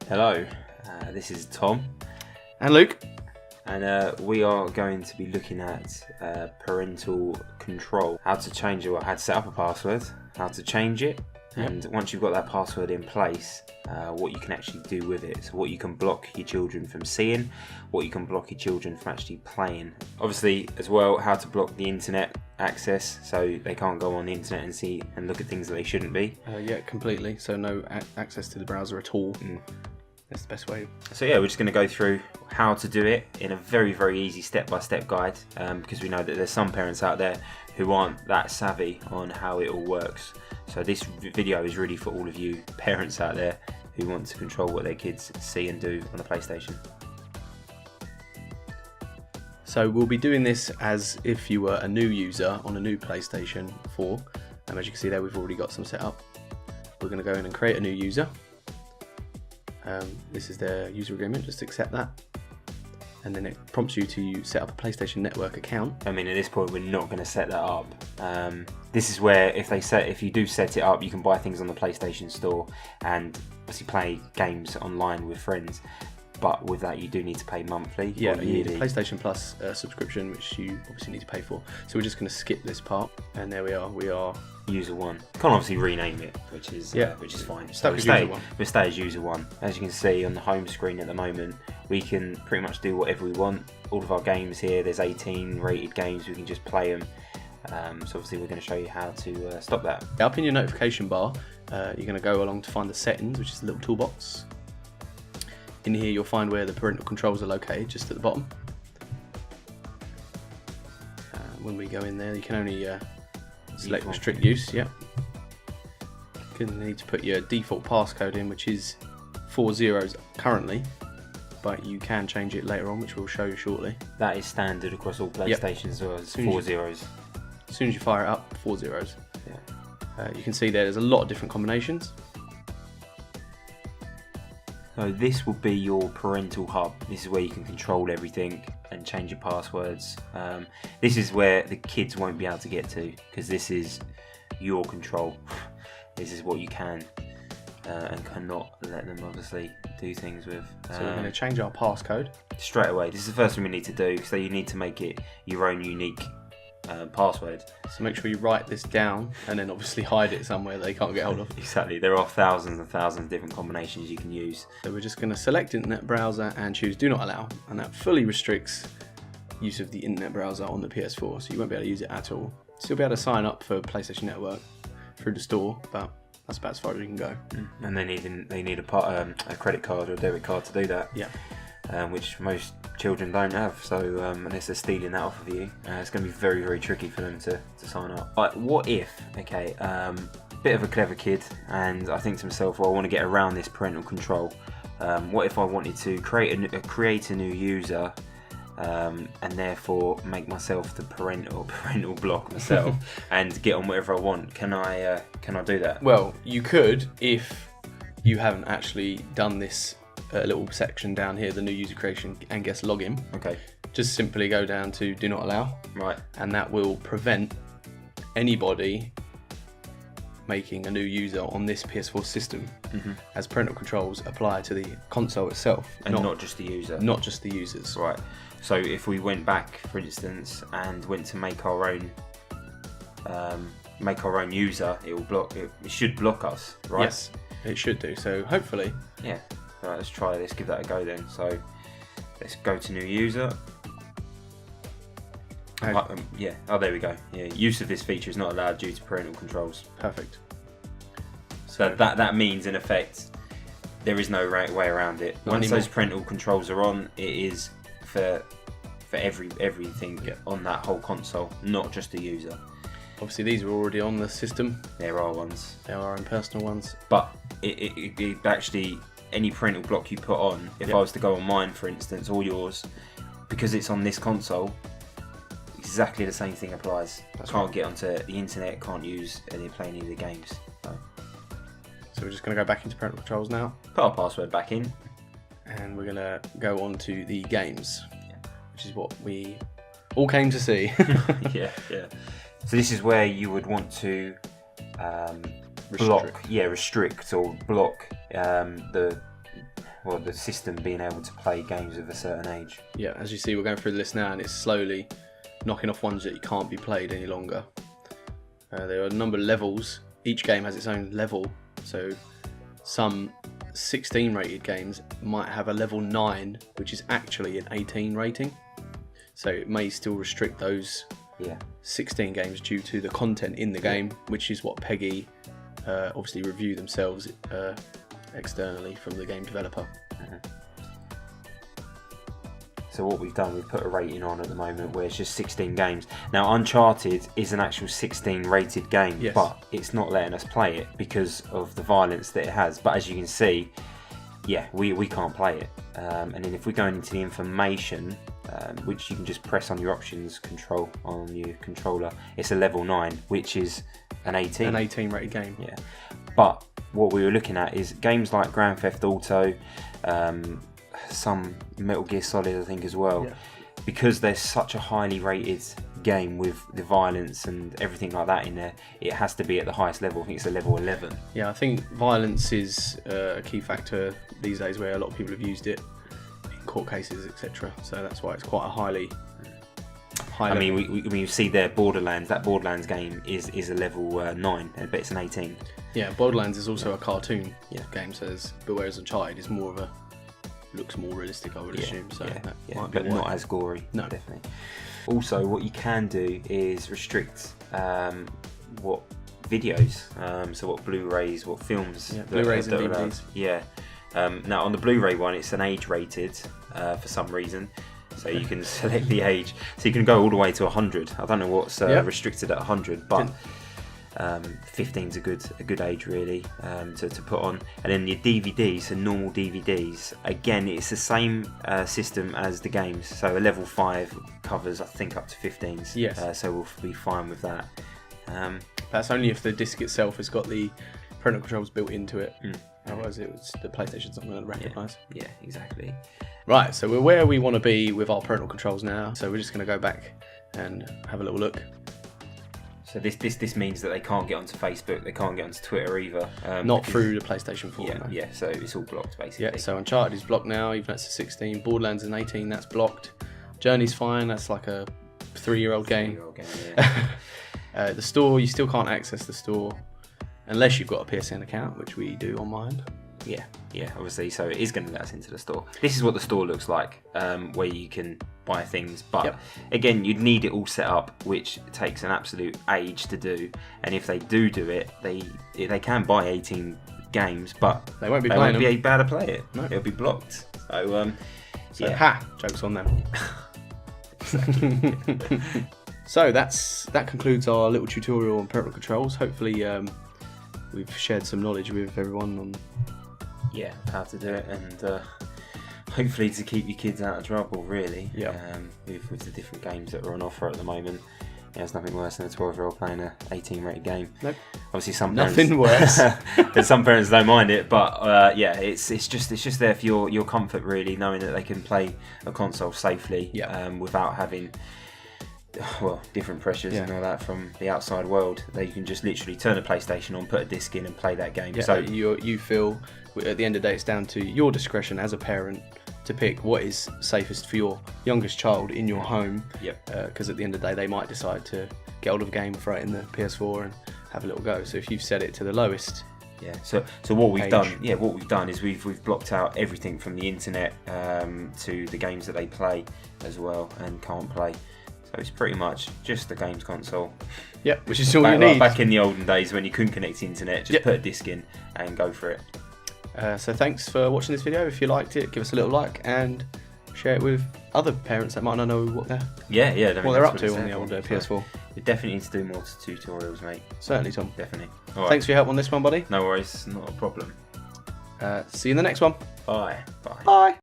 Hello, this is Tom and Luke, and we are going to be looking at parental control, how to change it, how to set up a password, how to change it, and once you've got that password in place, what you can actually do with it. So what you can block your children from seeing, what you can block your children from actually playing. Obviously as well, how to block the internet access so they can't go on the internet and see and look at things that they shouldn't be. Yeah, completely. So no access to the browser at all. That's the best way. So yeah, we're just going to go through how to do it in a very, very easy step-by-step guide, because we know that there's some parents out there who aren't that savvy on how it all works. So this video is really for all of you parents out there who want to control what their kids see and do on a PlayStation. So we'll be doing this as if you were a new user on a new PlayStation 4. As you can see there, we've already got some set up. We're going to go in and create a new user. This is their user agreement, just accept that. And then it prompts you to set up a PlayStation Network account. I mean, at this point, we're not going to set that up. This is where if you do set it up, you can buy things on the PlayStation Store and obviously play games online with friends. But with that, you do need to pay monthly. Yeah, you need a PlayStation Plus subscription, which you obviously need to pay for. So we're just going to skip this part, and there we are. We are user one. Can't obviously rename it, which is fine. So we stay as user one. As you can see on the home screen at the moment, we can pretty much do whatever we want. All of our games here, there's 18 rated games. We can just play them. So obviously we're going to show you how to stop that. Up in your notification bar, you're going to go along to find the settings, which is the little toolbox. In here you'll find where the parental controls are located, just at the bottom. When we go in there, you can only select restrict use. You're going to need to put your default passcode in, which is 4 zeros currently, but you can change it later on, which we'll show you shortly. That is standard across all PlayStations as well, as 4 zeros. As soon as you fire it up, 4 zeros. You can see there's a lot of different combinations. So this will be your parental hub. This is where you can control everything and change your passwords. This is where the kids won't be able to get to, because this is your control. This is what you can and cannot let them obviously do things with. So we're going to change our passcode. Straight away. This is the first thing we need to do, so you need to make it your own unique password. So make sure you write this down and then obviously hide it somewhere they can't get hold of. Exactly, there are thousands and thousands of different combinations you can use. So we're just going to select internet browser and choose do not allow, and that fully restricts use of the internet browser on the PS4, so you won't be able to use it at all. So you'll be able to sign up for PlayStation Network through the store, but that's about as far as we can go. And they need a credit card or a debit card to do that. Which most children don't have, so unless they're stealing that off of you, it's going to be very, very tricky for them to sign up. But what if, bit of a clever kid, and I think to myself, well, I want to get around this parental control. What if I wanted to create a new user, and therefore make myself the parental block myself and get on whatever I want? Can I do that? Well, you could if you haven't actually done this. A little section down here, the new user creation and guest login. Okay. Just simply go down to do not allow. Right. And that will prevent anybody making a new user on this PS4 system, as parental controls apply to the console itself, and not just the user. Not just the users. Right. So if we went back, for instance, and went to make our own user, it should block us, right? Yes, it should do. So hopefully. Yeah. Right, let's try this, give that a go then. So let's go to new user. Oh, there we go. Yeah, use of this feature is not allowed due to parental controls. Perfect. So that means in effect there is no way around it. Once those parental controls are on, it is for everything on that whole console, not just the user. Obviously these are already on the system. There are ones. There are in personal ones. But it actually, any parental block you put on, if I was to go on mine, for instance, or yours, because it's on this console, exactly the same thing applies. Can't get onto the internet, can't play any of the games. So we're just going to go back into parental controls now. Put our password back in. And we're going to go on to the games, which is what we all came to see. Yeah. So this is where you would want to restrict or block the the system being able to play games of a certain age. Yeah, as you see, we're going through the list now, and it's slowly knocking off ones that you can't be played any longer. There are a number of levels. Each game has its own level, so some 16 rated games might have a level 9, which is actually an 18 rating. So it may still restrict those 16 games due to the content in the game, which is what Peggy obviously review themselves externally from the game developer. So what we've done, we've put a rating on at the moment where it's just 16 games. Now Uncharted is an actual 16 rated game, but it's not letting us play it because of the violence that it has. But as you can see, we can't play it. And then if we're going into the information, which you can just press on your options control on your controller, it's a level 9, which is an 18. An 18 rated game. Yeah. But what we were looking at is games like Grand Theft Auto, some Metal Gear Solid I think as well, because there's such a highly rated game with the violence and everything like that in there, it has to be at the highest level. I think it's a level 11. Yeah, I think violence is a key factor these days where a lot of people have used it in court cases, etc. So that's why it's quite a high I mean, we see there Borderlands. That Borderlands game is a level 9, but it's an 18. Yeah, Borderlands is also a cartoon game, so but whereas Uncharted is more of a looks more realistic, I would assume. So that might be but not as gory. No, definitely. Also, what you can do is restrict what videos, so what Blu-rays, what films. Yeah, Blu-rays and DVDs. Yeah. Now on the Blu-ray one, it's an age rated for some reason. So you can select the age. So you can go all the way to 100. I don't know what's restricted at 100, but 15's a good age really to put on. And then your DVDs, so normal DVDs, again it's the same system as the games. So a level 5 covers I think up to 15s. Yes. So we'll be fine with that. That's only if the disc itself has got the parental controls built into it. Otherwise the PlayStation's not going to recognise. Yeah, exactly. Right, so we're where we want to be with our parental controls now. So we're just going to go back and have a little look. So this means that they can't get onto Facebook, they can't get onto Twitter either. Not through the PlayStation 4. Yeah, yeah. So it's all blocked basically. Yeah. So Uncharted is blocked now, even though it's a 16. Borderlands is an 18. That's blocked. Journey's fine. That's like a 3-year-old game. 3-year-old game. Yeah. The store, you still can't access the store unless you've got a PSN account, which we do on mine. Yeah, obviously. So it is going to let us into the store. This is what the store looks like, where you can buy things. But again, you'd need it all set up, which takes an absolute age to do. And if they do it, they can buy 18 games, but they won't be able to play it. No. It'll be blocked. So joke's on them. So that concludes our little tutorial on parental controls. Hopefully we've shared some knowledge with everyone on how to do it, and hopefully to keep your kids out of trouble really. With the different games that are on offer at the moment. There's nothing worse than a 12-year-old playing a 18 rated game. Nope. Obviously some nothing worse. Some parents don't mind it, but it's just there for your comfort really, knowing that they can play a console safely without having different pressures and all that from the outside world. They can just literally turn a PlayStation on, put a disc in and play that game. So you feel at the end of the day it's down to your discretion as a parent to pick what is safest for your youngest child in your home. Because at the end of the day they might decide to get hold of a game, throw it in the PS4 and have a little go. So if you've set it to the lowest so what we've done is we've blocked out everything from the internet to the games that they play as well and can't play. So it's pretty much just the games console. Which is all you need. Back in the olden days when you couldn't connect to the internet, just put a disc in and go for it. So thanks for watching this video. If you liked it, give us a little like and share it with other parents that might not know what they're up to on the old PS4. You definitely need to do more tutorials, mate. Certainly, Tom. Definitely. Thanks for your help on this one, buddy. No worries, not a problem. See you in the next one. Bye. Bye.